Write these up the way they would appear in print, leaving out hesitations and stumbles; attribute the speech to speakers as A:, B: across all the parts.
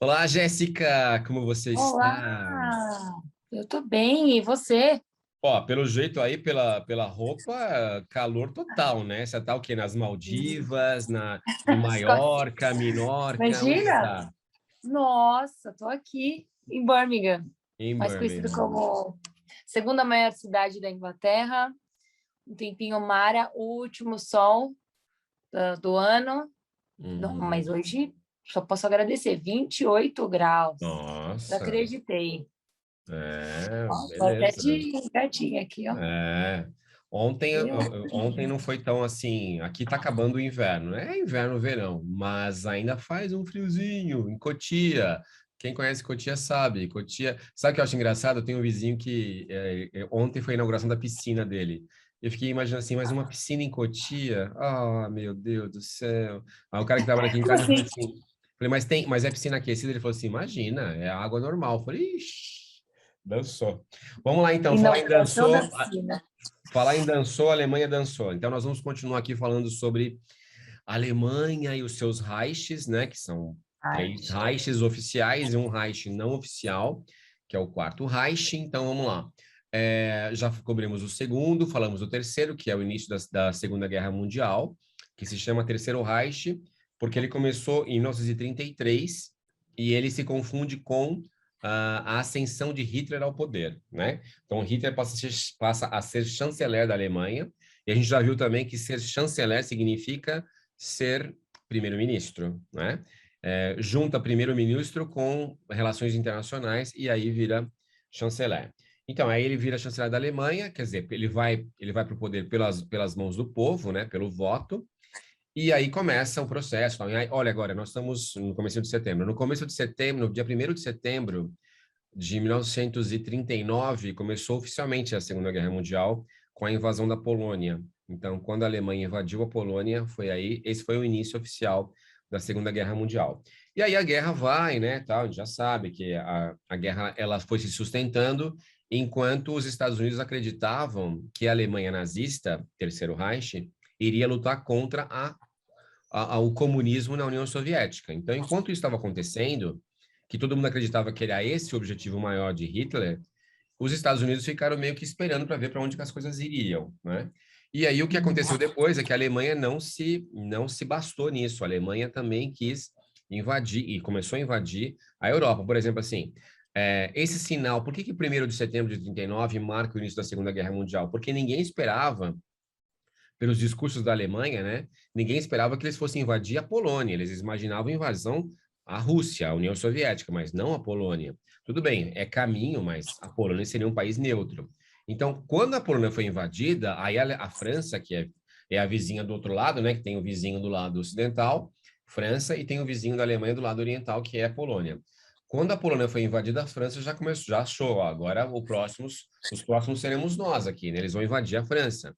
A: Olá, Jéssica, como você
B: Olá,
A: está?
B: eu tô bem, e você?
A: Ó, pelo jeito aí, pela roupa, calor total, né? Você tá o quê? Nas Maldivas, em
B: Escócia.
A: Maiorca, Minorca, onde você
B: Imagina?
A: tá?
B: Nossa, tô aqui em Birmingham,
A: Em
B: mais conhecido
A: Birmingham.
B: como segunda maior cidade da Inglaterra. Um tempinho mara, o último sol do ano. Não, mas
A: Uhum.
B: hoje só posso agradecer, 28 graus. Não
A: Nossa,
B: acreditei.
A: é,
B: Ó, tô até
A: beleza.
B: de gatinha aqui, ó.
A: É. Ontem, ontem não foi tão assim. Aqui tá acabando o inverno, né? É inverno, verão, mas ainda faz um friozinho em Cotia. Quem conhece Cotia sabe. Cotia, sabe o que eu acho engraçado? Eu tenho um vizinho que ontem foi a inauguração da piscina dele. Eu fiquei imaginando assim, mas uma piscina em Cotia? Ah, meu Deus do céu. Aí o cara que trabalha aqui em
B: Como
A: casa, eu falei
B: assim?
A: assim, mas é piscina aquecida? Ele falou assim, imagina, é água normal. Eu falei, ixi, dançou. Vamos lá então, falar em
B: Inauguração da
A: dançou.
B: piscina.
A: Falar em dançou, a Alemanha dançou. Então, nós vamos continuar aqui falando sobre a Alemanha e os seus Reiches, né? Que são
B: Ai,
A: três Reiches oficiais e um Reich não oficial, que é o quarto Reich. Então, vamos lá. Já cobrimos o segundo, falamos do terceiro, que é o início da Segunda Guerra Mundial, que se chama Terceiro Reich, porque ele começou em 1933 e ele se confunde com a ascensão de Hitler ao poder, né? Então, Hitler passa a ser chanceler da Alemanha, e a gente já viu também que ser chanceler significa ser primeiro-ministro, né? Junta primeiro-ministro com relações internacionais e aí vira chanceler. Então, aí ele vira chanceler da Alemanha, quer dizer, ele vai para o poder pelas mãos do povo, né? Pelo voto, e aí começa o processo. Então, aí, olha, agora, nós estamos no começo de setembro. No começo de setembro, no dia 1º de setembro de 1939, começou oficialmente a Segunda Guerra Mundial com a invasão da Polônia. Então, quando a Alemanha invadiu a Polônia, esse foi o início oficial da Segunda Guerra Mundial. E aí a guerra vai, né, tal, a gente já sabe que a guerra ela foi se sustentando enquanto os Estados Unidos acreditavam que a Alemanha nazista, Terceiro Reich, iria lutar contra o comunismo na União Soviética. Então, enquanto isso estava acontecendo, que todo mundo acreditava que era esse o objetivo maior de Hitler, os Estados Unidos ficaram meio que esperando para ver para onde que as coisas iriam, né? E aí o que aconteceu depois é que a Alemanha não se bastou nisso. A Alemanha também quis invadir e começou a invadir a Europa. Por exemplo, assim, esse sinal, por que 1º de setembro de 39 marca o início da Segunda Guerra Mundial? Porque ninguém esperava pelos discursos da Alemanha, né? Ninguém esperava que eles fossem invadir a Polônia. Eles imaginavam invasão à Rússia, à União Soviética, mas não a Polônia. Tudo bem, é caminho, mas a Polônia seria um país neutro. Então, quando a Polônia foi invadida, aí a França, que é a vizinha do outro lado, né? Que tem o vizinho do lado ocidental, França, e tem o vizinho da Alemanha do lado oriental, que é a Polônia. Quando a Polônia foi invadida, a França já começou, já achou, ó, agora os próximos seremos nós aqui, né? Eles vão invadir a França.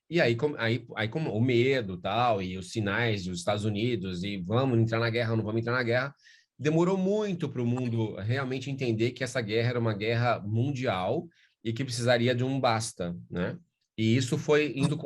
A: E aí, como o medo, tal, e os sinais dos Estados Unidos, e vamos entrar na guerra ou não vamos entrar na guerra, demorou muito para o mundo realmente entender que essa guerra era uma guerra mundial e que precisaria de um basta, né? E isso foi indo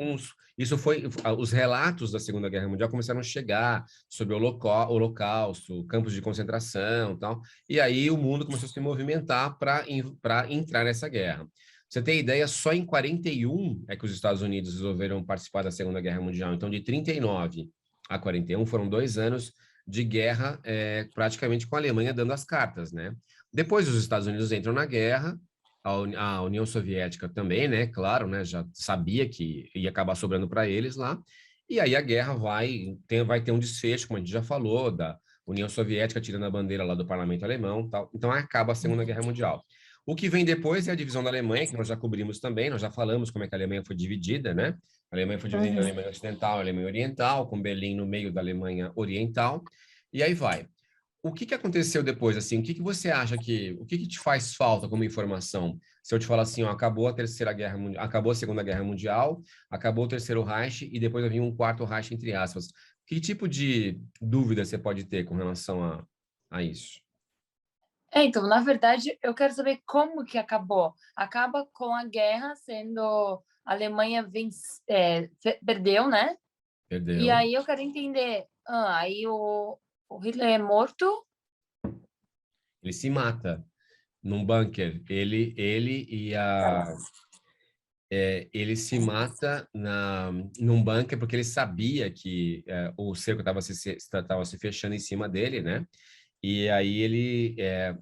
A: os relatos da Segunda Guerra Mundial começaram a chegar sobre o Holocausto, campos de concentração, tal, e aí o mundo começou a se movimentar para entrar nessa guerra. Você tem ideia, só em 41 é que os Estados Unidos resolveram participar da Segunda Guerra Mundial. Então, de 39 a 41 foram 2 anos de guerra, praticamente com a Alemanha dando as cartas, né? Depois os Estados Unidos entram na guerra, a União Soviética também, né? Claro, né? Já sabia que ia acabar sobrando para eles lá. E aí a guerra vai ter um desfecho, como a gente já falou, da União Soviética tirando a bandeira lá do parlamento alemão, tal. Então acaba a Segunda Guerra Mundial. O que vem depois é a divisão da Alemanha, que nós já cobrimos também, nós já falamos como é que a Alemanha foi dividida, né? A Alemanha foi dividida em
B: uhum.
A: Alemanha Ocidental e Alemanha Oriental, com Berlim no meio da Alemanha Oriental, e aí vai. O que aconteceu depois, assim? O que te faz falta como informação? Se eu te falar assim, ó, acabou a Terceira Guerra Mundial, acabou a Segunda Guerra Mundial, acabou o Terceiro Reich e depois vai vir um quarto Reich, entre aspas. Que tipo de dúvida você pode ter com relação a isso?
B: Então, na verdade, eu quero saber como que acabou. Acaba com a guerra, sendo a Alemanha perdeu, né? E
A: Perdeu.
B: aí eu quero entender, aí o Hitler é morto
A: Ele se mata num bunker. Ele se mata num bunker porque ele sabia que o cerco estava se fechando em cima dele, né? E aí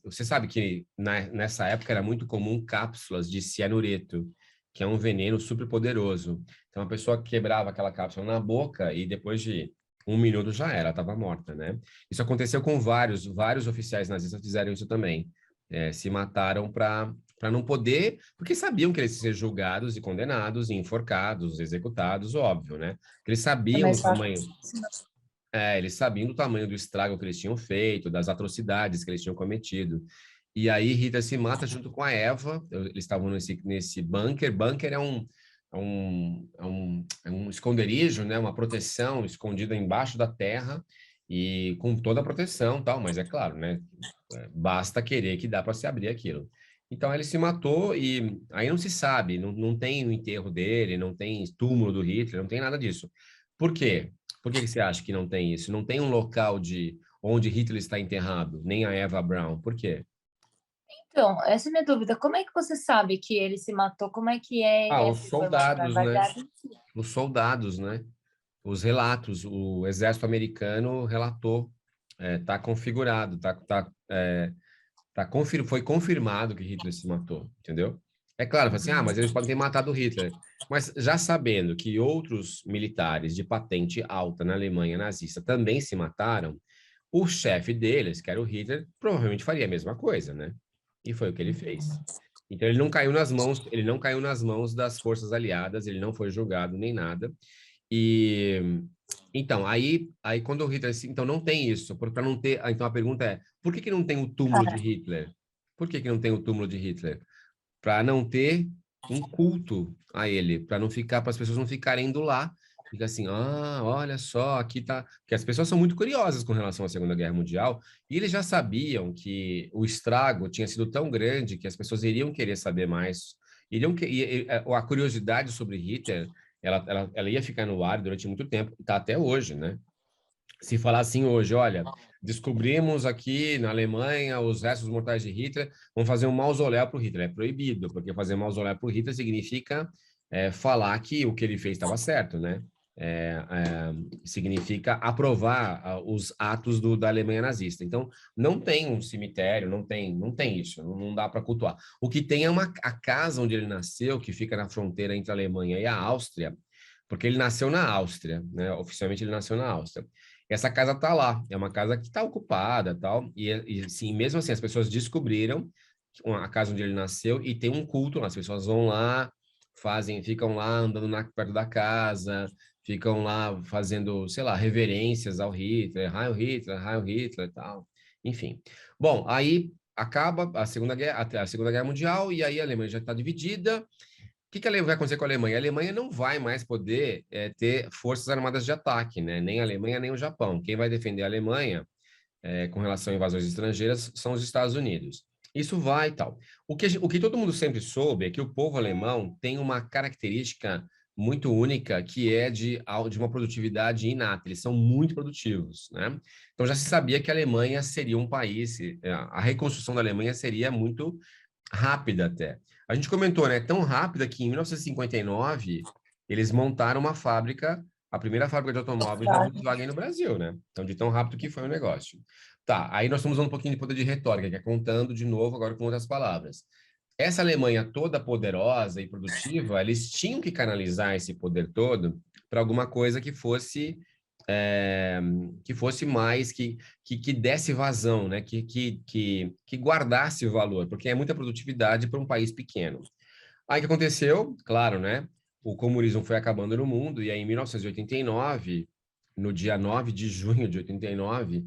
A: você sabe que nessa época era muito comum cápsulas de cianureto, que é um veneno super poderoso. Então a pessoa quebrava aquela cápsula na boca e depois de 1 minuto já era, estava morta, né? Isso aconteceu com vários oficiais nazistas fizeram isso também. Se mataram para não poder, porque sabiam que eles iam ser julgados e condenados, e enforcados, executados, óbvio, né? Eles
B: É
A: sabiam o
B: mais fácil.
A: tamanho. Eles sabiam do tamanho do estrago que eles tinham feito, das atrocidades que eles tinham cometido. E aí Hitler se mata junto com a Eva. Eles estavam nesse bunker. Bunker é um esconderijo, né? Uma proteção escondida embaixo da terra e com toda a proteção, tal. Mas é claro, né? Basta querer que dá para se abrir aquilo. Então ele se matou e aí não se sabe, não tem o enterro dele, não tem túmulo do Hitler, não tem nada disso. Por quê? Por que você acha que não tem isso? Não tem um local de onde Hitler está enterrado, nem a Eva Braun. Por quê?
B: Então, essa é a minha dúvida. Como é que você sabe que ele se matou? Como é que
A: Ah,
B: é
A: os
B: essa informação? É
A: soldados, né?
B: baseada em si?
A: Os soldados, né? Os relatos, o exército americano relatou, tá configurado, foi confirmado que Hitler se matou, entendeu? É claro, fala assim, mas eles podem ter matado Hitler. Mas já sabendo que outros militares de patente alta na Alemanha nazista também se mataram, o chefe deles, que era o Hitler, provavelmente faria a mesma coisa, né? E foi o que ele fez. Então ele não caiu nas mãos das forças aliadas, ele não foi julgado nem nada. E então, aí quando o Hitler, então não tem isso, para não ter, então a pergunta é, por que que não tem o túmulo de Hitler? Por que que não tem o túmulo de Hitler? Para não ter um culto a ele, para não ficar, para as pessoas não ficarem indo lá, fica assim, olha só, aqui tá, porque as pessoas são muito curiosas com relação à Segunda Guerra Mundial, e eles já sabiam que o estrago tinha sido tão grande que as pessoas iriam querer saber mais, a curiosidade sobre Hitler, ela ia ficar no ar durante muito tempo, e está até hoje, né? Se falar assim hoje, olha, descobrimos aqui na Alemanha os restos mortais de Hitler, vamos fazer um mausoléu para o Hitler. É proibido, porque fazer mausoléu para o Hitler significa falar que o que ele fez estava certo, né? Significa aprovar os atos da Alemanha nazista. Então, não tem um cemitério, não tem isso, não dá para cultuar. O que tem é a casa onde ele nasceu, que fica na fronteira entre a Alemanha e a Áustria, porque ele nasceu na Áustria, né? Oficialmente ele nasceu na Áustria. Essa casa está lá, é uma casa que está ocupada, tal, e sim, mesmo assim as pessoas descobriram a casa onde ele nasceu e tem um culto lá, as pessoas vão lá, ficam lá andando perto da casa, ficam lá fazendo, sei lá, reverências ao Hitler, Heil Hitler, tal, enfim. Bom, aí acaba a Segunda Guerra Mundial e aí a Alemanha já está dividida. O que vai acontecer com a Alemanha? A Alemanha não vai mais poder ter forças armadas de ataque, né? Nem a Alemanha, nem o Japão. Quem vai defender a Alemanha com relação a invasões estrangeiras são os Estados Unidos. Isso vai e tal. O que todo mundo sempre soube é que o povo alemão tem uma característica muito única, que é de uma produtividade inata. Eles são muito produtivos, né? Então já se sabia que a Alemanha seria um país, a reconstrução da Alemanha seria muito rápida até. A gente comentou, né? Tão rápida que em 1959 eles montaram uma fábrica, a primeira fábrica de automóveis da Volkswagen no Brasil, né? Então, de tão rápido que foi o negócio. Tá, aí nós estamos usando um pouquinho de poder de retórica, que é contando de novo agora com outras palavras. Essa Alemanha toda poderosa e produtiva, eles tinham que canalizar esse poder todo para alguma coisa que fosse mais, que desse vazão, né? Que guardasse o valor, porque é muita produtividade para um país pequeno. Aí o que aconteceu? Claro, né? O comunismo foi acabando no mundo, e aí em 1989, no dia 9 de junho de 89,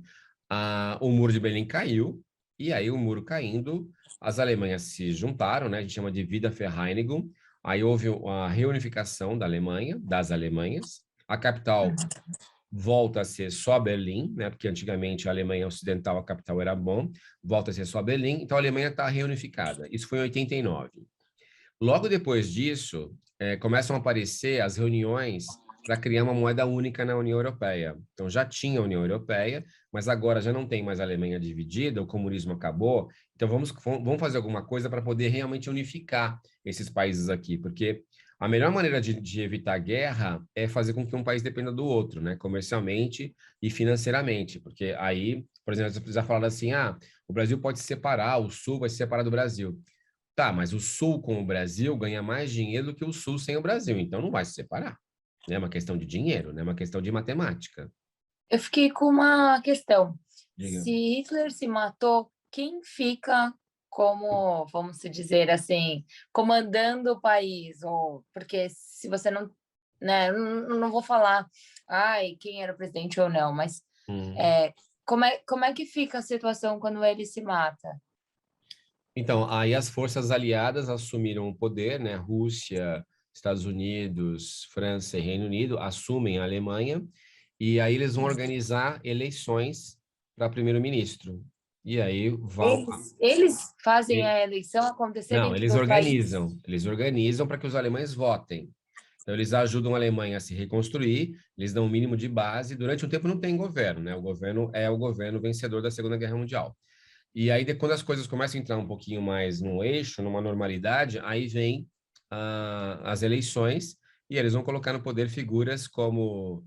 A: o Muro de Berlim caiu, e aí o muro caindo, as Alemanhas se juntaram, né? A gente chama de Wiedervereinigung, aí houve a reunificação da Alemanha, das Alemanhas, a capital volta a ser só Berlim, né? Porque antigamente a Alemanha Ocidental, a capital era Bonn, volta a ser só Berlim, então a Alemanha está reunificada. Isso foi em 89. Logo depois disso, começam a aparecer as reuniões para criar uma moeda única na União Europeia. Então, já tinha a União Europeia, mas agora já não tem mais a Alemanha dividida, o comunismo acabou. Então, vamos fazer alguma coisa para poder realmente unificar esses países aqui, porque a melhor maneira de evitar guerra é fazer com que um país dependa do outro, né? Comercialmente e financeiramente, porque aí, por exemplo, você já falaram assim, o Brasil pode se separar, o Sul vai se separar do Brasil. Tá, mas o Sul com o Brasil ganha mais dinheiro do que o Sul sem o Brasil, então não vai se separar. É uma questão de dinheiro, né? É uma questão de matemática.
B: Eu fiquei com uma questão.
A: Diga.
B: Se Hitler se matou, quem fica como, vamos se dizer assim, comandando o país? Ou, porque se você não, né, não vou falar, ai, quem era o presidente ou não, mas
A: Hum.
B: como é que fica a situação quando ele se mata?
A: Então, aí as forças aliadas assumiram o poder, né? Rússia, Estados Unidos, França e Reino Unido assumem a Alemanha, e aí eles vão organizar eleições para primeiro-ministro. E aí vão.
B: Eles fazem a eleição acontecer
A: Não,
B: dentro do país?
A: eles organizam para que os alemães votem. Então, eles ajudam a Alemanha a se reconstruir, eles dão o mínimo de base. Durante um tempo não tem governo, né? O governo é o governo vencedor da Segunda Guerra Mundial. E aí, quando as coisas começam a entrar um pouquinho mais no eixo, numa normalidade, aí vem as eleições e eles vão colocar no poder figuras como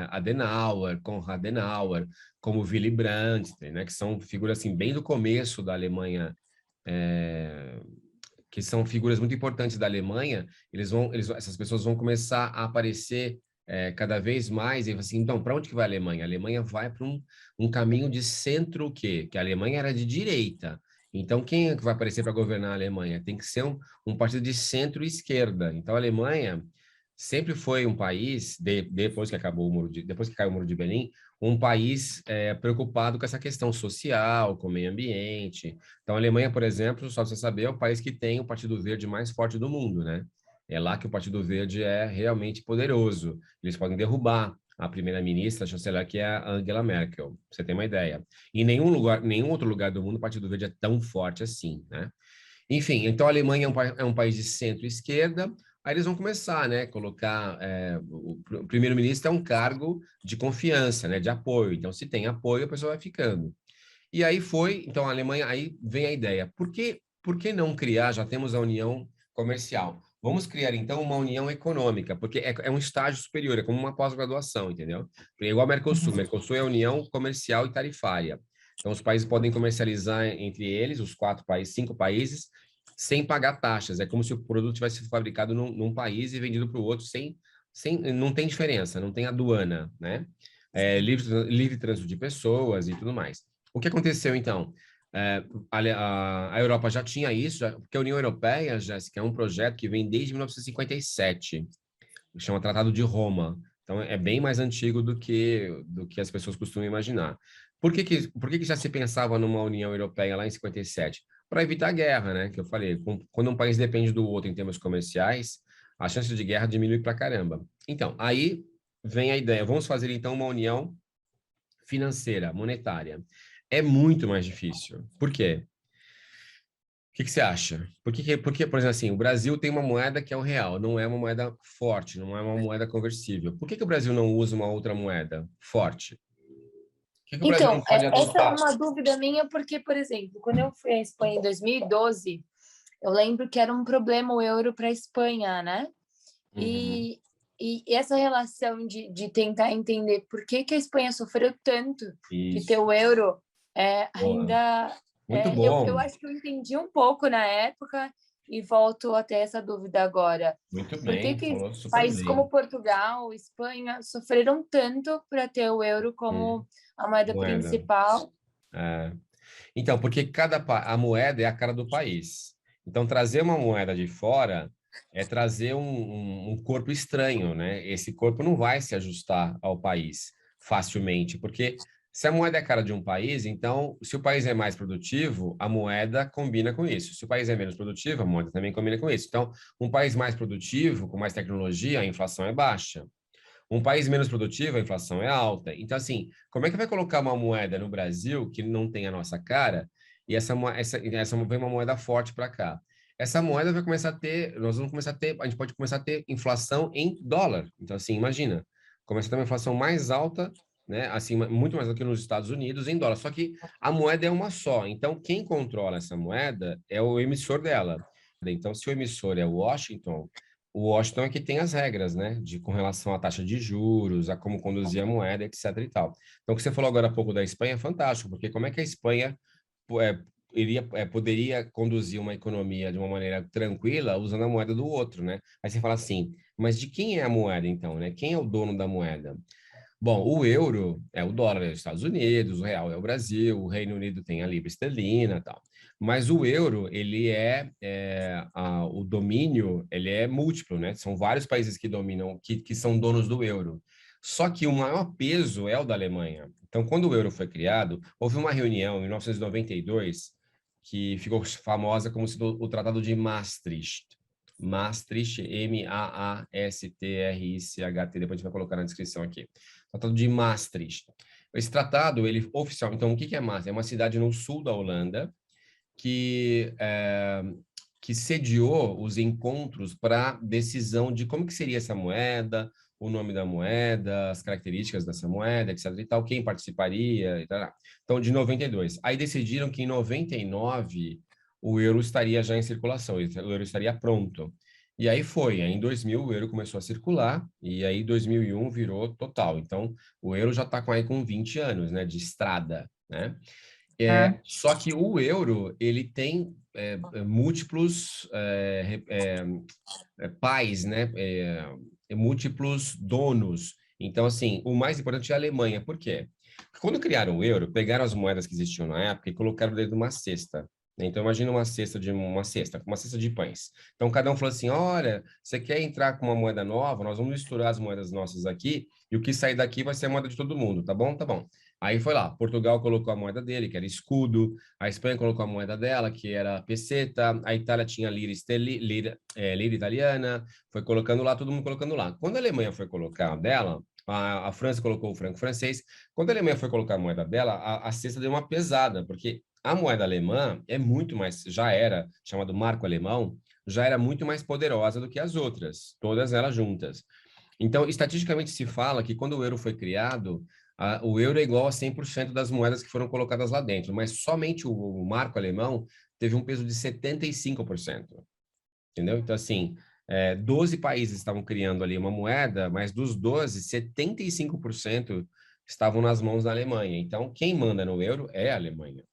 A: Adenauer, Konrad Adenauer, como Willy Brandt, né? Que são figuras assim bem do começo da Alemanha, é, que são figuras muito importantes da Alemanha. Essas pessoas vão começar a aparecer cada vez mais e assim, então, para onde que vai a Alemanha? A Alemanha vai para um caminho de centro o quê? Que a Alemanha era de direita. Então, quem é que vai aparecer para governar a Alemanha? Tem que ser um partido de centro-esquerda. Então, a Alemanha sempre foi um país, depois que acabou depois que caiu o Muro de Berlim, um país preocupado com essa questão social, com o meio ambiente. Então, a Alemanha, por exemplo, só para você saber, é o país que tem o Partido Verde mais forte do mundo, né? É lá que o Partido Verde é realmente poderoso. Eles podem derrubar a primeira-ministra, a chanceler, que é a Angela Merkel. Pra você tem uma ideia. Em nenhum outro lugar do mundo o Partido Verde é tão forte assim, né? Enfim, então a Alemanha é um país de centro-esquerda. Aí eles vão começar, né? Colocar o primeiro-ministro é um cargo de confiança, né? De apoio. Então, se tem apoio, a pessoa vai ficando. E aí então a Alemanha, aí vem a ideia, por que não criar, já temos a união comercial, vamos criar então uma união econômica, porque é um estágio superior, é como uma pós-graduação, entendeu? É igual a Mercosul, Mercosul é a união comercial e tarifária, então os países podem comercializar entre eles, os 4 países, 5 países, sem pagar taxas, é como se o produto tivesse sido fabricado num país e vendido para o outro não tem diferença, não tem aduana, né? Livre trânsito de pessoas e tudo mais. O que aconteceu, então? A Europa já tinha isso, porque a União Europeia, Jéssica, é um projeto que vem desde 1957, chama Tratado de Roma. Então, é bem mais antigo do que as pessoas costumam imaginar. Por que que já se pensava numa União Europeia lá em 57? Para evitar guerra, né? Que eu falei, quando um país depende do outro em termos comerciais, a chance de guerra diminui para caramba. Então, aí vem a ideia, vamos fazer então uma união financeira, monetária. É muito mais difícil. Por quê? O que você acha? Por exemplo, assim, o Brasil tem uma moeda que é o real, não é uma moeda forte, não é uma moeda conversível. Por que o Brasil não usa uma outra moeda forte? Por que o Brasil não
B: Então,
A: pode
B: essa é
A: adotar?
B: uma dúvida minha, porque, por exemplo, quando eu fui à Espanha em 2012, eu lembro que era um problema o euro para a Espanha, né?
A: Uhum.
B: E essa relação de tentar entender por que, que a Espanha sofreu tanto de ter
A: Isso.
B: o euro,
A: Boa.
B: ainda.
A: Muito
B: Eu
A: bom.
B: acho que eu entendi um pouco na época e volto a ter essa dúvida agora.
A: Muito
B: Por que,
A: bem,
B: que
A: falou super
B: países como
A: bem.
B: Portugal, Espanha sofreram tanto para ter o euro como a moeda
A: Moeda.
B: principal?
A: É. Então, porque a moeda é a cara do país. Então, trazer uma moeda de fora é trazer um corpo estranho, né? Esse corpo não vai se ajustar ao país facilmente, porque se a moeda é a cara de um país, então, se o país é mais produtivo, a moeda combina com isso. Se o país é menos produtivo, a moeda também combina com isso. Então, um país mais produtivo, com mais tecnologia, a inflação é baixa. Um país menos produtivo, a inflação é alta. Então, assim, como é que vai colocar uma moeda no Brasil que não tem a nossa cara e essa vem uma moeda forte para cá? essa moeda vai começar a ter, nós vamos começar a ter, a gente pode começar a ter inflação em dólar. Então, assim, imagina, começa a ter uma inflação mais alta, né, assim, muito mais do que nos Estados Unidos em dólar. Só que a moeda é uma só. Então, quem controla essa moeda é o emissor dela. Então, se o emissor é o Washington é que tem as regras, né, de com relação à taxa de juros, a como conduzir a moeda, etc. e tal. Então, o que você falou agora há pouco da Espanha é fantástico, porque como é que a Espanha é, poderia conduzir uma economia de uma maneira tranquila usando a moeda do outro, né? Aí você fala assim, mas de quem é a moeda então, né? Quem é o dono da moeda? Bom, o euro é o dólar dos Estados Unidos, o real é o Brasil, o Reino Unido tem a libra esterlina, e tal. Mas o euro, ele o domínio, ele é múltiplo, né? São vários países que dominam, que são donos do euro. Só que o maior peso é o da Alemanha. Então, quando o euro foi criado, houve uma reunião em 1992 que ficou famosa como sendo o Tratado de Maastricht. Maastricht, Maastricht, depois a gente vai colocar na descrição aqui. Tratado de Maastricht. Esse tratado, ele oficial, então o que é Maastricht? É uma cidade no sul da Holanda que que sediou os encontros para decisão de como que seria essa moeda, o nome da moeda, as características dessa moeda, etc. e tal, quem participaria e tal. Então, de 92. Aí decidiram que em 99 o euro estaria já em circulação, o euro estaria pronto. E aí foi, aí em 2000 o euro começou a circular, e aí 2001 virou total. Então, o euro já está com 20 anos, né, de estrada, né?
B: Né?
A: Só que o euro, ele tem múltiplos pais, né? Múltiplos donos. Então, assim, o mais importante é a Alemanha. Por quê? Porque quando criaram o euro, pegaram as moedas que existiam na época e colocaram dentro de uma cesta. Né? Então, imagina uma cesta de pães. Então, cada um falou assim: olha, você quer entrar com uma moeda nova? Nós vamos misturar as moedas nossas aqui e o que sair daqui vai ser a moeda de todo mundo, tá bom? Tá bom. Aí foi lá, Portugal colocou a moeda dele, que era escudo, a Espanha colocou a moeda dela, que era peseta, a Itália tinha lira italiana, foi colocando lá, todo mundo colocando lá. Quando a Alemanha foi colocar a dela, a França colocou o franco francês, quando a Alemanha foi colocar a moeda dela, a cesta deu uma pesada, porque a moeda alemã é muito mais, já era chamado marco alemão, já era muito mais poderosa do que as outras, todas elas juntas. Então, estatisticamente se fala que quando o euro foi criado, o euro é igual a 100% das moedas que foram colocadas lá dentro, mas somente o marco alemão teve um peso de 75%. Entendeu? Então, assim, 12 países estavam criando ali uma moeda, mas dos 12, 75% estavam nas mãos da Alemanha. Então, quem manda no euro é a Alemanha.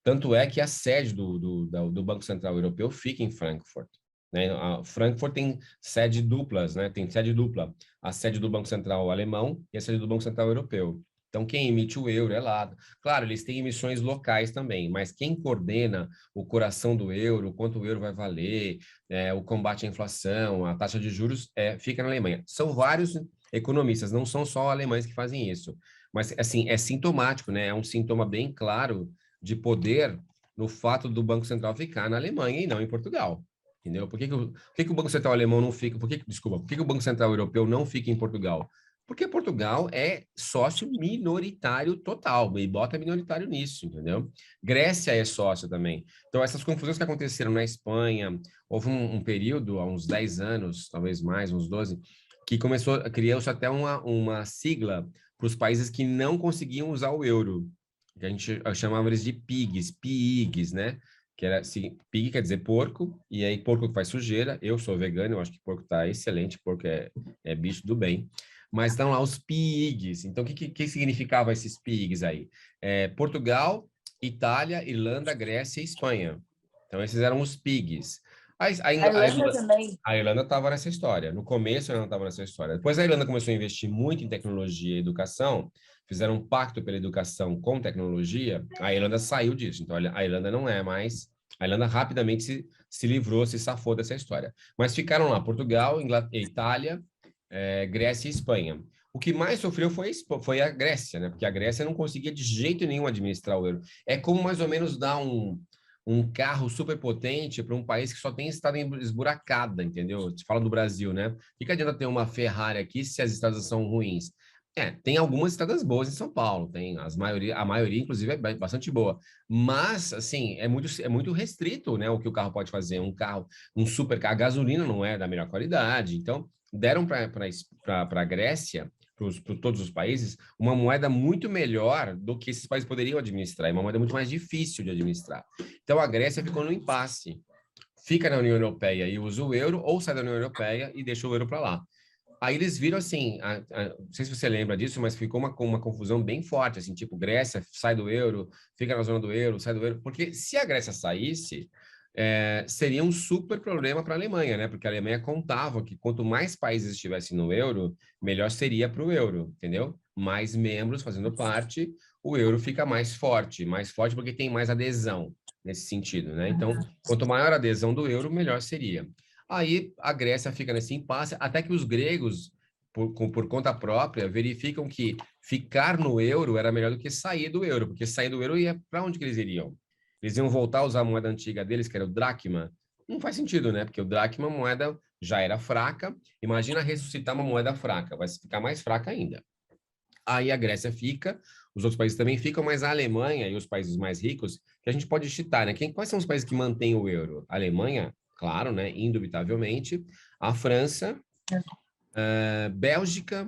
A: Tanto é que a sede do Banco Central Europeu fica em Frankfurt. Né? A Frankfurt tem sede duplas, né? Tem sede dupla. A sede do Banco Central alemão e a sede do Banco Central Europeu. Então, quem emite o euro é lá. Claro, eles têm emissões locais também, mas quem coordena o coração do euro, quanto o euro vai valer, o combate à inflação, a taxa de juros, fica na Alemanha. São vários economistas, não são só alemães que fazem isso. Mas, assim, é sintomático, né? É um sintoma bem claro de poder no fato do Banco Central ficar na Alemanha e não em Portugal. Entendeu? Por que o Banco Central alemão não fica? Desculpa, por que o Banco Central europeu não fica em Portugal? Porque Portugal é sócio minoritário total, e bota minoritário nisso, entendeu? Grécia é sócio também. Então, essas confusões que aconteceram na Espanha, houve um período, há uns 10 anos, talvez mais, uns 12, que criou-se até uma sigla para os países que não conseguiam usar o euro, que a gente chamava eles de PIGs, né? Que era assim, pig quer dizer porco, e aí porco que faz sujeira. Eu sou vegano, eu acho que porco tá excelente, porco é bicho do bem. Mas estão lá os PIGs. Então, o que significava esses PIGs aí? Portugal, Itália, Irlanda, Grécia e Espanha. Então, esses eram os PIGs.
B: A Irlanda também.
A: A Irlanda estava nessa história. No começo, a Irlanda estava nessa história. Depois, a Irlanda começou a investir muito em tecnologia e educação, fizeram um pacto pela educação com tecnologia. A Irlanda saiu disso. Então, a Irlanda não é mais. A Irlanda rapidamente se livrou, se safou dessa história. Mas ficaram lá Portugal, Itália, Grécia e Espanha. O que mais sofreu foi a Grécia, né? Porque a Grécia não conseguia de jeito nenhum administrar o euro. É como mais ou menos dar um carro super potente para um país que só tem estrada esburacada, entendeu? Te fala do Brasil, né? O que adianta ter uma Ferrari aqui se as estradas são ruins? Tem algumas estradas boas em São Paulo, tem a maioria, inclusive, é bastante boa. Mas, assim, é muito restrito, né, o que o carro pode fazer. Um carro, um supercarro, a gasolina não é da melhor qualidade. Então, deram para a Grécia, para todos os países, uma moeda muito melhor do que esses países poderiam administrar, e uma moeda muito mais difícil de administrar. Então, a Grécia ficou no impasse. Fica na União Europeia e usa o euro, ou sai da União Europeia e deixa o euro para lá. Aí eles viram assim, não sei se você lembra disso, mas ficou uma confusão bem forte, assim, tipo, Grécia sai do euro, fica na zona do euro, sai do euro, porque se a Grécia saísse, seria um super problema para a Alemanha, né? Porque a Alemanha contava que quanto mais países estivessem no euro, melhor seria para o euro, entendeu? Mais membros fazendo parte, o euro fica mais forte porque tem mais adesão nesse sentido, né? Então, quanto maior a adesão do euro, melhor seria. Aí a Grécia fica nesse impasse, até que os gregos, por conta própria, verificam que ficar no euro era melhor do que sair do euro, porque sair do euro ia para onde que eles iriam? Eles iam voltar a usar a moeda antiga deles, que era o dracma? Não faz sentido, né? Porque o dracma, a moeda já era fraca. Imagina ressuscitar uma moeda fraca, vai ficar mais fraca ainda. Aí a Grécia fica, os outros países também ficam, mas a Alemanha e os países mais ricos, que a gente pode citar, né? Quais são os países que mantêm o euro? A Alemanha, claro, né? Indubitavelmente. A França, Bélgica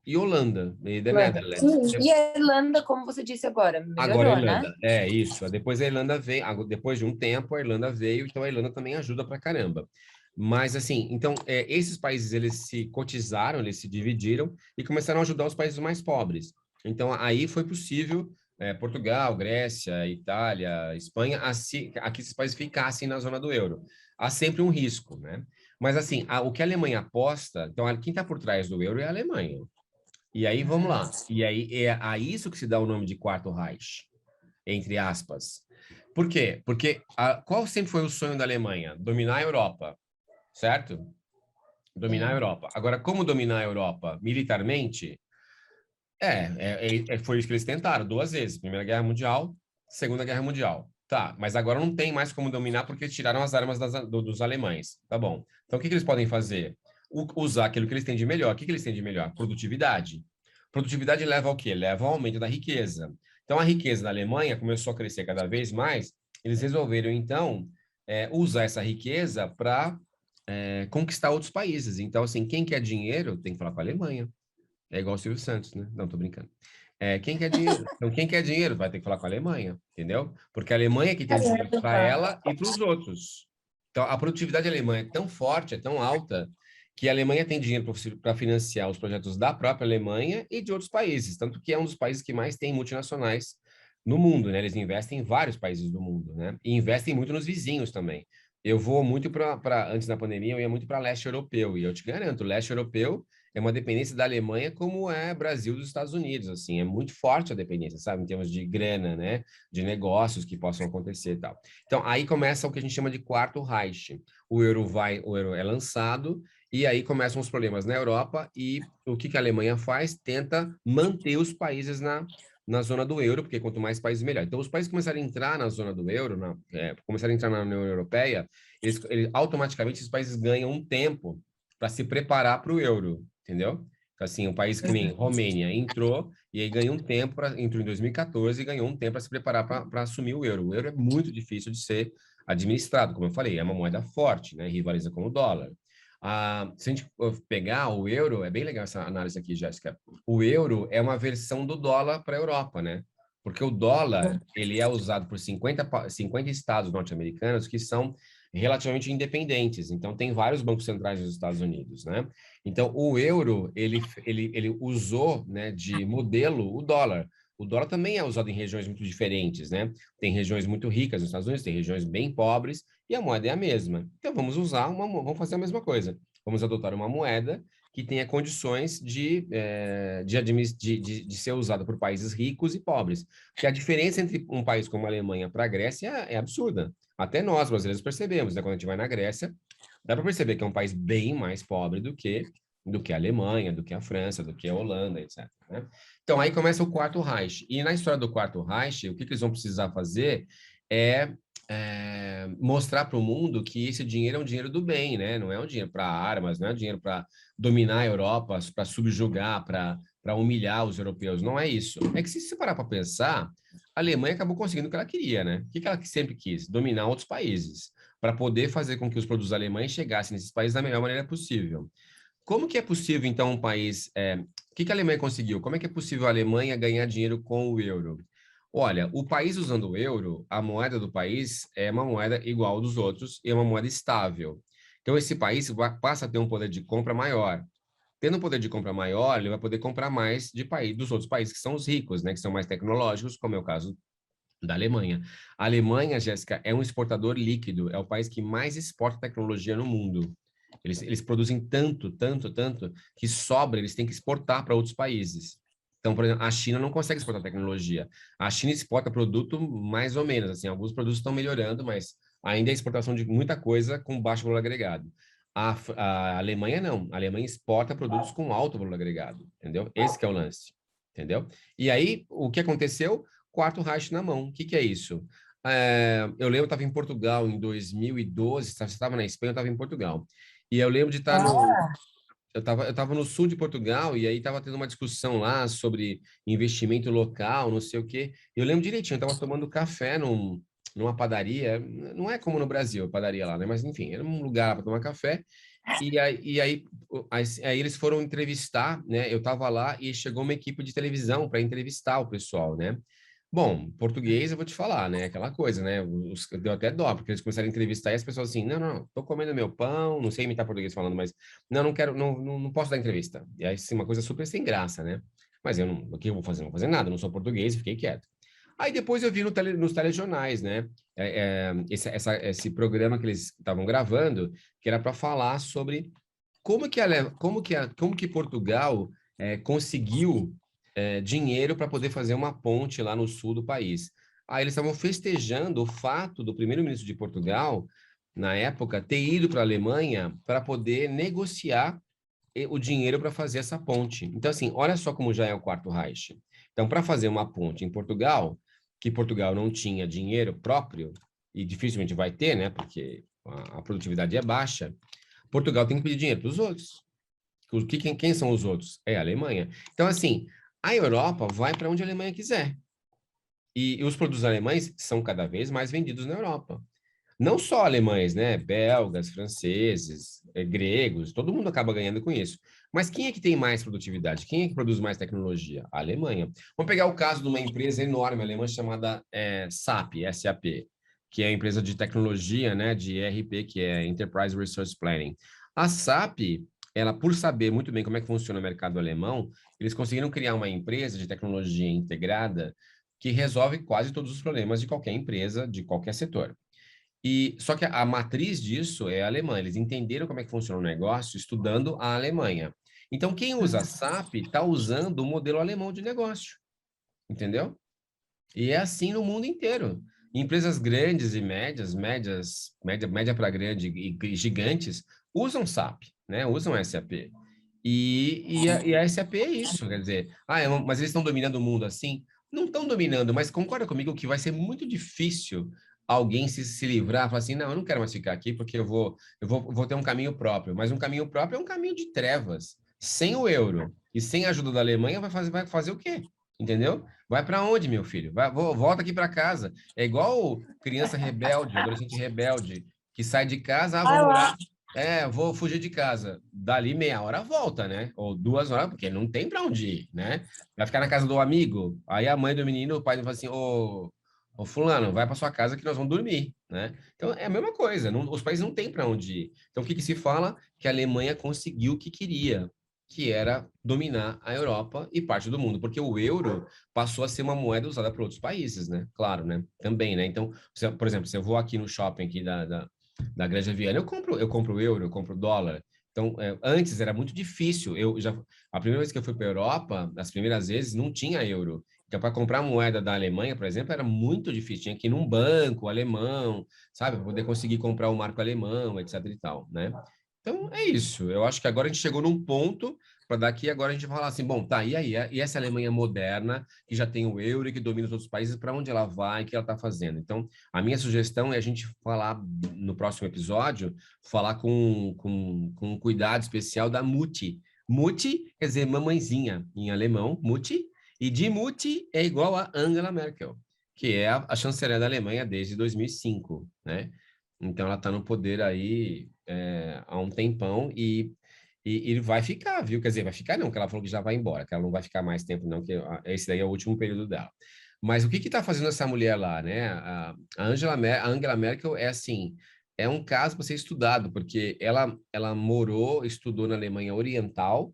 A: e Holanda, e The
B: Irlanda.
A: Netherlands.
B: E a Irlanda, como você disse agora,
A: Agora a
B: melhorou, né?
A: Irlanda, é isso. Depois a Irlanda veio, depois de um tempo a Irlanda veio, então a Irlanda também ajuda pra caramba. Mas assim, então esses países eles se cotizaram, eles se dividiram e começaram a ajudar os países mais pobres. Então aí foi possível Portugal, Grécia, Itália, Espanha, a que esses países ficassem na zona do euro. Há sempre um risco, né? Mas assim, o que a Alemanha aposta, então quem está por trás do euro é a Alemanha. E aí, vamos lá. E aí é a isso que se dá o nome de Quarto Reich, entre aspas. Por quê? Porque qual sempre foi o sonho da Alemanha? Dominar a Europa, certo? Dominar a Europa. Agora, como dominar a Europa militarmente? Foi isso que eles tentaram duas vezes. Primeira Guerra Mundial, Segunda Guerra Mundial. Tá, mas agora não tem mais como dominar porque tiraram as armas dos alemães. Tá bom. Então, o que eles podem fazer? Usar aquilo que eles têm de melhor. O que eles têm de melhor? Produtividade. Produtividade leva ao quê? Leva ao aumento da riqueza. Então, a riqueza da Alemanha começou a crescer cada vez mais. Eles resolveram, então, usar essa riqueza para conquistar outros países. Então, assim, quem quer dinheiro tem que falar com a Alemanha. É igual o Silvio Santos, né? Não, tô brincando. Quem quer dinheiro? Então, quem quer dinheiro vai ter que falar com a Alemanha, entendeu? Porque a Alemanha é que tem o dinheiro para ela e para os outros. Então, a produtividade alemã é tão forte, é tão alta, que a Alemanha tem dinheiro para financiar os projetos da própria Alemanha e de outros países. Tanto que é um dos países que mais tem multinacionais no mundo, né? Eles investem em vários países do mundo, né? E investem muito nos vizinhos também. Eu vou muito antes da pandemia, eu ia muito para leste europeu, e eu te garanto, o leste europeu é uma dependência da Alemanha como é Brasil dos Estados Unidos, assim, é muito forte a dependência, sabe, em termos de grana, né, de negócios que possam acontecer e tal. Então, aí começa o que a gente chama de Quarto Reich. O euro é lançado e aí começam os problemas na Europa e o que a Alemanha faz? Tenta manter os países na zona do euro, porque quanto mais países, melhor. Então, os países começarem a entrar na zona do euro, começarem a entrar na União Europeia, automaticamente esses países ganham um tempo para se preparar para o euro, entendeu? Então, assim, um país que nem Romênia entrou e aí ganhou um tempo, entrou em 2014 e ganhou um tempo para se preparar para assumir o euro. O euro é muito difícil de ser administrado, como eu falei, é uma moeda forte, né? Rivaliza com o dólar. Se a gente pegar o euro, é bem legal essa análise aqui, Jéssica. O euro é uma versão do dólar para a Europa, né? Porque o dólar, ele é usado por 50 estados norte-americanos que são relativamente independentes. Então, tem vários bancos centrais dos Estados Unidos, né? Então, o euro, ele usou, né, de modelo o dólar. O dólar também é usado em regiões muito diferentes, né? Tem regiões muito ricas nos Estados Unidos, tem regiões bem pobres, e a moeda é a mesma. Então, vamos fazer a mesma coisa. Vamos adotar uma moeda que tenha condições de ser usada por países ricos e pobres. Porque a diferença entre um país como a Alemanha para a Grécia é absurda. Até nós, brasileiros, percebemos, né? Quando a gente vai na Grécia, dá para perceber que é um país bem mais pobre do que a Alemanha, do que a França, do que a Holanda, etc. Né? Então, aí começa o Quarto Reich. E na história do Quarto Reich, o que eles vão precisar fazer é mostrar para o mundo que esse dinheiro é um dinheiro do bem, né? Não é um dinheiro para armas, não é um dinheiro para dominar a Europa, para subjugar, para para humilhar os europeus. Não é isso. É que se você parar para pensar, a Alemanha acabou conseguindo o que ela queria, né? O que ela sempre quis? Dominar outros países, para poder fazer com que os produtos alemães chegassem nesses países da melhor maneira possível. Como que é possível, então, um país... o que a Alemanha conseguiu? Como é que é possível a Alemanha ganhar dinheiro com o euro? Olha, o país usando o euro, a moeda do país é uma moeda igual dos outros e é uma moeda estável. Então, esse país passa a ter um poder de compra maior. Tendo um poder de compra maior, ele vai poder comprar mais dos outros países que são os ricos, né, que são mais tecnológicos, como é o caso da Alemanha. A Alemanha, Jéssica, é um exportador líquido, é o país que mais exporta tecnologia no mundo. Eles produzem tanto, tanto, tanto, que sobra, eles têm que exportar para outros países. Então, por exemplo, a China não consegue exportar tecnologia. A China exporta produto mais ou menos, assim, alguns produtos estão melhorando, mas ainda é exportação de muita coisa com baixo valor agregado. A Alemanha não. A Alemanha exporta produtos com alto valor agregado, entendeu? Esse que é o lance, entendeu? E aí, o que aconteceu? Quarto Reich na mão. O que é isso? Eu lembro, eu estava em Portugal em 2012, você estava na Espanha, eu estava em Portugal. E eu lembro de estar no, eu tava no sul de Portugal e aí estava tendo uma discussão lá sobre investimento local, não sei o quê. Eu lembro direitinho, eu estava tomando café numa padaria, não é como no Brasil, a padaria lá, né? Mas enfim, era um lugar para tomar café. E aí eles foram entrevistar, né? Eu estava lá e chegou uma equipe de televisão para entrevistar o pessoal, né? Bom, português eu vou te falar, né? Aquela coisa, né? Deu até dó, porque eles começaram a entrevistar e as pessoas assim, não, não, tô comendo meu pão, não sei imitar português falando, mas não quero, não posso dar entrevista. E aí, assim, uma coisa super sem graça, né? Mas eu não, o que eu vou fazer? Não vou fazer nada, eu não sou português, fiquei quieto. Aí depois eu vi nos telejornais, né? Esse programa que eles estavam gravando, que era para falar sobre como que Portugal conseguiu dinheiro para poder fazer uma ponte lá no sul do país. Aí eles estavam festejando o fato do primeiro-ministro de Portugal, na época, ter ido para a Alemanha para poder negociar o dinheiro para fazer essa ponte. Então, assim, olha só como já é o Quarto Reich. Então, para fazer uma ponte em Portugal, que Portugal não tinha dinheiro próprio, e dificilmente vai ter, né, porque a produtividade é baixa, Portugal tem que pedir dinheiro para os outros. Quem são os outros? É a Alemanha. Então, assim, a Europa vai para onde a Alemanha quiser. E os produtos alemães são cada vez mais vendidos na Europa. Não só alemães, né? Belgas, franceses, gregos, todo mundo acaba ganhando com isso. Mas quem é que tem mais produtividade? Quem é que produz mais tecnologia? A Alemanha. Vamos pegar o caso de uma empresa enorme alemã chamada SAP, SAP, que é a empresa de tecnologia, né, de ERP, que é Enterprise Resource Planning. A SAP, ela, por saber muito bem como é que funciona o mercado alemão, eles conseguiram criar uma empresa de tecnologia integrada que resolve quase todos os problemas de qualquer empresa, de qualquer setor. E só que a matriz disso é a Alemanha. Eles entenderam como é que funciona o negócio estudando a Alemanha. Então, quem usa SAP está usando o modelo alemão de negócio, entendeu? E é assim no mundo inteiro. Empresas grandes e média para grande e gigantes usam SAP, né? Usam SAP. E a SAP é isso, quer dizer, mas eles estão dominando o mundo assim? Não estão dominando, mas concorda comigo que vai ser muito difícil alguém se livrar, falar assim, não, eu não quero mais ficar aqui porque eu vou ter um caminho próprio, mas um caminho próprio é um caminho de trevas, sem o euro e sem a ajuda da Alemanha vai fazer o quê? Entendeu? Vai para onde, meu filho? Volta aqui para casa. É igual criança rebelde, adolescente rebelde, que sai de casa, vou
B: Vai lá.
A: morar vou fugir de casa. Dali meia hora volta, né? Ou 2 horas, porque não tem para onde ir, né? Vai ficar na casa do amigo. Aí a mãe do menino, o pai fala assim: ô fulano, vai para sua casa que nós vamos dormir, né? Então é a mesma coisa. Os países não têm para onde ir. Então o que se fala? Que a Alemanha conseguiu o que queria, que era dominar a Europa e parte do mundo, porque o euro passou a ser uma moeda usada por outros países, né? Claro, né? Também, né? Então, por exemplo, se eu vou aqui no shopping aqui da Granja Viana, eu compro euro, eu compro dólar. Então, antes era muito difícil. A primeira vez que eu fui para a Europa, as primeiras vezes, não tinha euro. Então, para comprar moeda da Alemanha, por exemplo, era muito difícil. Tinha que ir num banco alemão, sabe, para poder conseguir comprar o marco alemão, etc e tal, né? Então, é isso. Eu acho que agora a gente chegou num ponto para daqui agora a gente falar assim, bom, tá, e aí? E essa Alemanha moderna, que já tem o euro e que domina os outros países, para onde ela vai, o que ela está fazendo? Então, a minha sugestão é a gente falar no próximo episódio, falar com cuidado especial da MUTI. Mutti quer dizer mamãezinha em alemão, Mutti, e die Mutti é igual a Angela Merkel, que é a chanceler da Alemanha desde 2005, né? Então ela está no poder aí há um tempão e ele vai ficar, viu? Quer dizer, vai ficar não, que ela falou que já vai embora, que ela não vai ficar mais tempo não, que esse daí é o último período dela. Mas o que está fazendo essa mulher lá, né? A Angela Merkel é assim, é um caso para ser estudado, porque ela morou, estudou na Alemanha Oriental,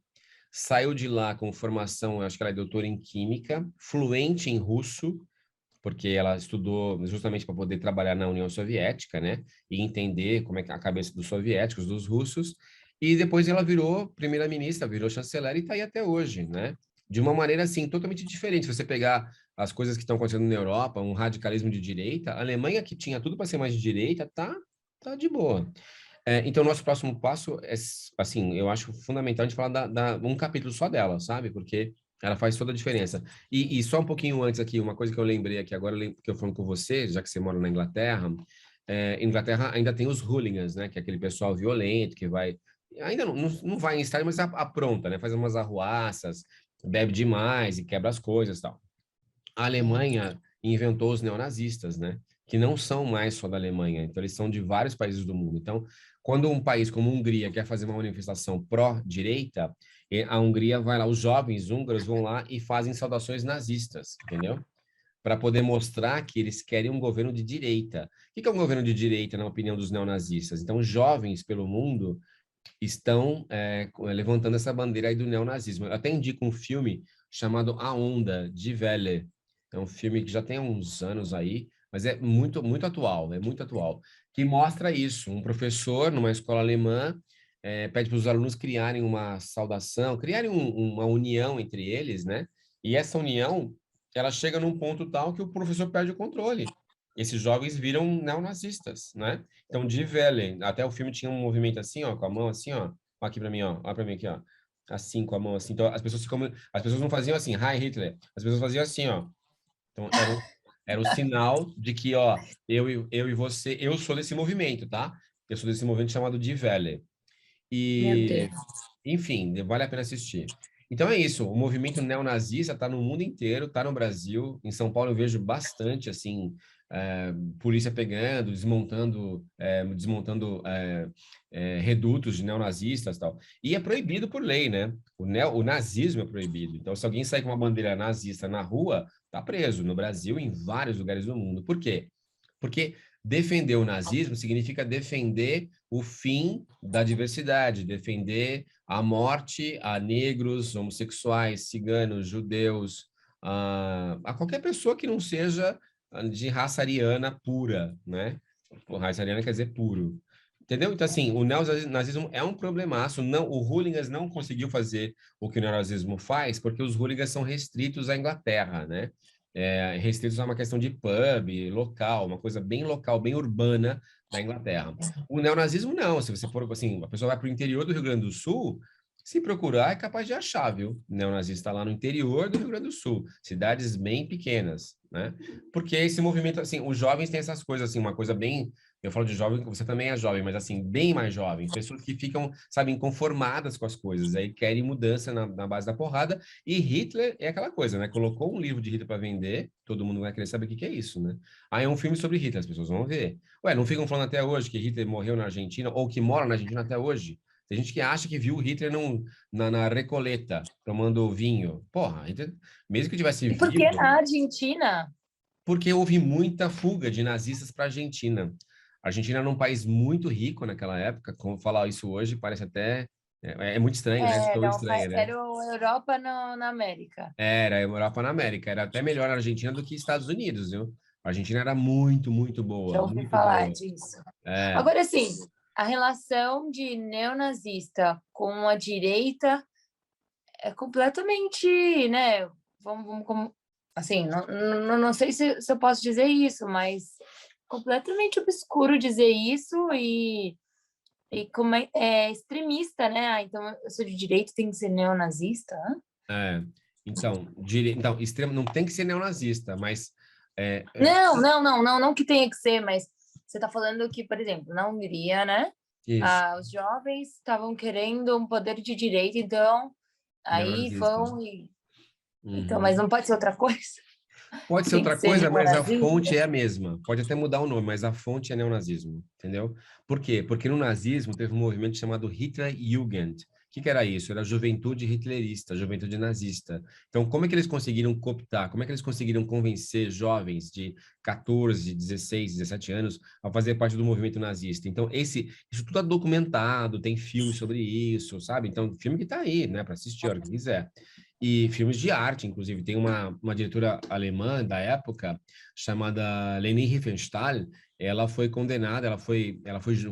A: saiu de lá com formação, acho que ela é doutora em Química, fluente em russo, porque ela estudou justamente para poder trabalhar na União Soviética, né? E entender como é que a cabeça dos soviéticos, dos russos. E depois ela virou primeira-ministra, virou chanceler e está aí até hoje, né? De uma maneira, assim, totalmente diferente. Se você pegar as coisas que estão acontecendo na Europa, um radicalismo de direita, a Alemanha, que tinha tudo para ser mais de direita, tá de boa. Então, nosso próximo passo é, assim, eu acho fundamental a gente falar um capítulo só dela, sabe? Porque ela faz toda a diferença. E só um pouquinho antes aqui, uma coisa que eu lembrei aqui agora, que eu falando com você, já que você mora na Inglaterra, Inglaterra ainda tem os hooligans, né? Que é aquele pessoal violento que vai... Ainda não vai em estádio, mas apronta, né? Faz umas arruaças, bebe demais e quebra as coisas e tal. A
B: Sim.
A: Alemanha inventou os neonazistas, né? Que não são mais só da Alemanha, então eles são de vários países do mundo. Então, quando um país como a Hungria quer fazer uma manifestação pró-direita, a Hungria vai lá, os jovens húngaros vão lá e fazem saudações nazistas, entendeu? Para poder mostrar que eles querem um governo de direita. O que é um governo de direita, na opinião dos neonazistas? Então, jovens pelo mundo estão levantando essa bandeira aí do neonazismo. Eu até indico um filme chamado A Onda, de Welle. É um filme que já tem uns anos aí, mas é muito, muito atual, é muito atual, que mostra isso. Um professor numa escola alemã pede para os alunos criarem uma saudação, criarem uma união entre eles, né? E essa união, ela chega num ponto tal que o professor perde o controle. Esses jovens viram neonazistas, né? Então, de Welle, até o filme tinha um movimento assim, ó, com a mão assim, ó, aqui para mim, ó, olha para mim aqui, ó, assim com a mão assim. Então, as pessoas não faziam assim, Hi Hitler, as pessoas faziam assim, ó. Então, era o sinal de que, ó, eu e você, eu sou desse movimento, tá? Eu sou desse movimento chamado Die Welle.
B: Meu
A: E,
B: Deus.
A: enfim, vale a pena assistir. Então é isso, o movimento neonazista está no mundo inteiro, está no Brasil. Em São Paulo eu vejo bastante, assim, polícia pegando, desmontando redutos de neonazistas e tal. E é proibido por lei, né? O nazismo é proibido. Então, se alguém sair com uma bandeira nazista na rua, tá preso. No Brasil e em vários lugares do mundo. Por quê? Porque defender o nazismo significa defender o fim da diversidade, defender a morte a negros, homossexuais, ciganos, judeus, a qualquer pessoa que não seja de raça ariana pura, né? Raça ariana quer dizer puro. Entendeu? Então, assim, o neonazismo é um problemaço. Não, o hooligans não conseguiu fazer o que o neonazismo faz, porque os hooligans são restritos à Inglaterra, né? Restritos a uma questão de pub, local, uma coisa bem local, bem urbana da Inglaterra. O neonazismo não, se você for assim, a pessoa vai para o interior do Rio Grande do Sul, se procurar é capaz de achar, viu? Neonazista lá no interior do Rio Grande do Sul, cidades bem pequenas, né? Porque esse movimento, assim, os jovens têm essas coisas, assim, uma coisa bem, eu falo de jovem, você também é jovem, mas assim, bem mais jovem, pessoas que ficam, sabe, inconformadas com as coisas, aí querem mudança na base da porrada, e Hitler é aquela coisa, né? Colocou um livro de Hitler para vender, todo mundo vai querer saber o que que é isso, né? Aí é um filme sobre Hitler, as pessoas vão ver. Ué, não ficam falando até hoje que Hitler morreu na Argentina, ou que mora na Argentina até hoje? Tem gente que acha que viu Hitler na Recoleta, tomando vinho. Porra, Hitler, mesmo que tivesse
B: E por que
A: vivo,
B: na Argentina?
A: porque houve muita fuga de nazistas para a Argentina. A Argentina era um país muito rico naquela época, como falar isso hoje parece até... É muito estranho, né? Estou
B: Não,
A: estranho, né?
B: era o Europa na América.
A: Era a Europa na América. Era até melhor a Argentina do que Estados Unidos, viu? A Argentina era muito, muito
B: Já
A: boa,
B: ouvi
A: muito
B: falar
A: boa.
B: disso.
A: É,
B: Agora, assim, a relação de neonazista com a direita é completamente, né? Assim, não sei se eu posso dizer isso, mas completamente obscuro dizer isso e como é extremista, né? Ah, então eu sou de direita, tem que ser neonazista? Hã?
A: é. Então, extremo, não tem que ser neonazista, mas
B: Não que tenha que ser, mas você está falando que, por exemplo, na Hungria, né?
A: Isso,
B: os jovens estavam querendo um poder de direito, então aí
A: neonazista.
B: vão e... Então, mas
A: Uhum.
B: não pode ser outra coisa?
A: Pode ser
B: Tem que
A: outra
B: ser
A: coisa, mas a
B: neonazista?
A: fonte é a mesma. Pode até mudar o nome, mas a fonte é neonazismo, entendeu? Por quê? Porque no nazismo teve um movimento chamado Hitlerjugend. O que que era isso? Era a juventude hitlerista, a juventude nazista. Então, como é que eles conseguiram cooptar? Como é que eles conseguiram convencer jovens de 14, 16, 17 anos a fazer parte do movimento nazista? Então, isso tudo é documentado, tem filme sobre isso, sabe? Então, filme que está aí, né, para assistir a hora que quiser. E filmes de arte, inclusive. Tem uma diretora alemã da época, chamada Leni Riefenstahl. Ela foi condenada,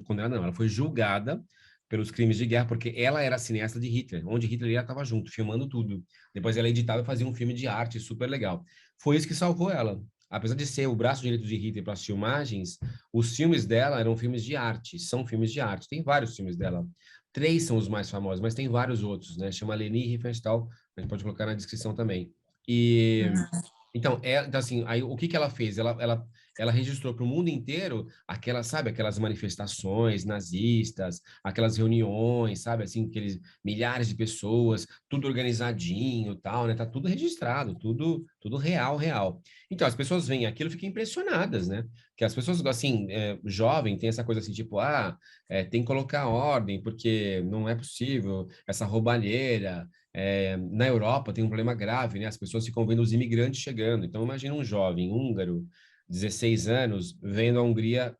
A: condenada, não, ela foi julgada pelos crimes de guerra, porque ela era cineasta de Hitler, onde Hitler estava junto, filmando tudo. Depois ela editava e fazia um filme de arte super legal. Foi isso que salvou ela. Apesar de ser o braço direito de Hitler para as filmagens, os filmes dela eram filmes de arte, são filmes de arte. Tem vários filmes dela. Três são os mais famosos, mas tem vários outros, né? Chama Leni Riefenstahl, a gente pode colocar na descrição também. E então, então assim, aí o que que ela fez? Ela registrou para o mundo inteiro aquelas, sabe, aquelas manifestações nazistas, aquelas reuniões, sabe, assim, aqueles milhares de pessoas, tudo organizadinho, tal, né? Tá tudo registrado, tudo real, real. Então, as pessoas veem aquilo e ficam impressionadas, né? Que as pessoas, assim, jovem, tem essa coisa assim, tipo, tem que colocar ordem, porque não é possível essa roubalheira. Na Europa tem um problema grave, né? As pessoas ficam vendo os imigrantes chegando. Então, imagina um jovem húngaro, 16 anos, vendo a Hungria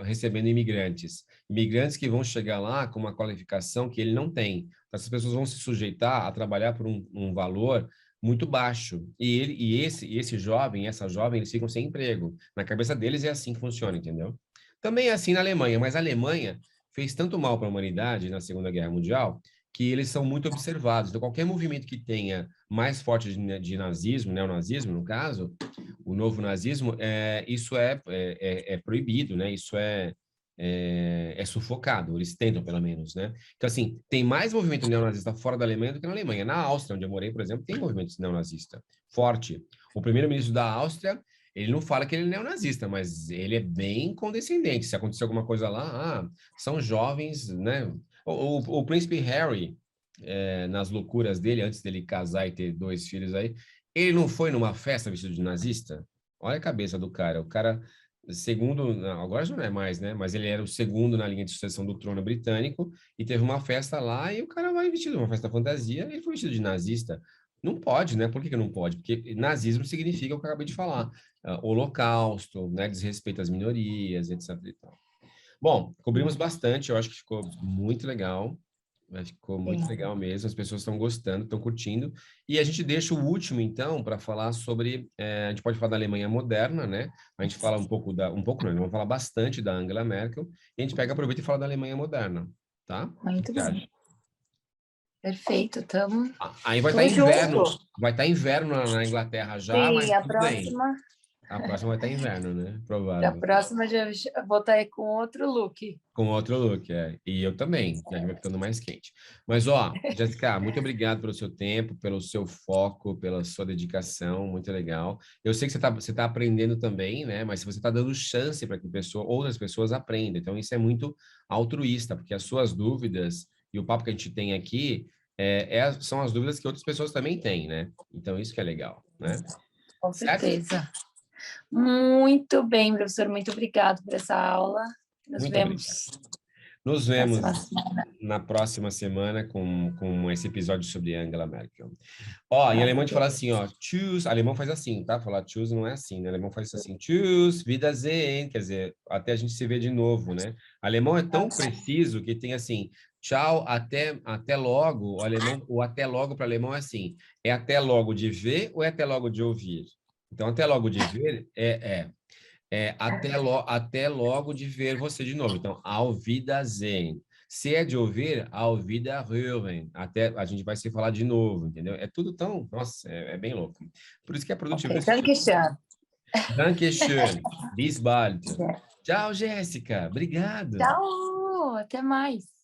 A: recebendo imigrantes. Imigrantes que vão chegar lá com uma qualificação que ele não tem. Então, essas pessoas vão se sujeitar a trabalhar por um valor muito baixo. E esse jovem, essa jovem, eles ficam sem emprego. Na cabeça deles é assim que funciona, entendeu? Também é assim na Alemanha, mas a Alemanha fez tanto mal para a humanidade na Segunda Guerra Mundial que eles são muito observados. Então, qualquer movimento que tenha mais forte de nazismo, neonazismo, no caso, o novo nazismo, isso é proibido, né? Isso é sufocado, eles tentam, pelo menos, né? Então, assim, tem mais movimento neonazista fora da Alemanha do que na Alemanha. Na Áustria, onde eu morei, por exemplo, tem movimento neonazista forte. O primeiro-ministro da Áustria, ele não fala que ele é neonazista, mas ele é bem condescendente. Se acontecer alguma coisa lá, são jovens, né? O príncipe Harry, nas loucuras dele, antes dele casar e ter 2 filhos aí, ele não foi numa festa vestido de nazista? Olha a cabeça do cara. O cara, segundo, não, agora já não é mais, né? Mas ele era o segundo na linha de sucessão do trono britânico e teve uma festa lá e o cara vai vestido, uma festa fantasia, e ele foi vestido de nazista. Não pode, né? Por que que não pode? Porque nazismo significa o que eu acabei de falar, holocausto, né? Desrespeito às minorias, etc. e tal. Bom, cobrimos bastante, eu acho que ficou muito legal. Ficou muito
B: Sim.
A: legal mesmo, as pessoas estão gostando, estão curtindo. E a gente deixa o último, então, para falar sobre. A gente pode falar da Alemanha moderna, né? A gente fala um pouco um pouco não, vamos falar bastante da Angela Merkel, e a gente pega, aproveita e fala da Alemanha moderna, tá? O que
B: Muito
A: você
B: bem.
A: acha?
B: Perfeito, tamo,
A: Aí vai estar
B: tô
A: inverno,
B: junto.
A: vai estar inverno na Inglaterra já, mas
B: Sim, a
A: tudo bem.
B: próxima,
A: A próxima vai estar inverno, né?
B: a
A: Provável.
B: próxima já vou estar aí com outro look.
A: Com outro look, é. E eu também, já vai ficando mais quente. Mas, ó, Jéssica, muito obrigado pelo seu tempo, pelo seu foco, pela sua dedicação, muito legal. Eu sei que você tá aprendendo também, né? Mas você está dando chance para que outras pessoas aprendam. Então, isso é muito altruísta, porque as suas dúvidas e o papo que a gente tem aqui são as dúvidas que outras pessoas também têm, né? Então, isso que é legal, né?
B: Com
A: Certo?
B: certeza. Muito bem, professor. Muito obrigado por essa aula. Nos
A: Muito obrigado.
B: vemos
A: Nos
B: na próxima
A: vemos
B: semana.
A: na próxima semana com esse episódio sobre Angela Merkel. Ó, em alemão a gente fala assim, ó, tschüss, alemão faz assim, tá? Falar tschüss não é assim, né? Alemão faz assim, tschüss, Wiedersehen, quer dizer, até a gente se ver de novo, né? Alemão é tão preciso que tem assim, tchau, até logo, o até logo para alemão é assim, é até logo de ver ou é até logo de ouvir? Então, até logo de ver até logo de ver você de novo. Então, auf Wiedersehen. Se é de ouvir, auf Wiederhören. Até a gente vai se falar de novo, entendeu? É tudo tão, nossa, é bem louco. Por isso que é produtivo
B: Ok,
A: desse
B: danke
A: jeito.
B: schön.
A: Dankeschön. Bis bald. Tchau, Jéssica. Obrigado.
B: Tchau, até mais.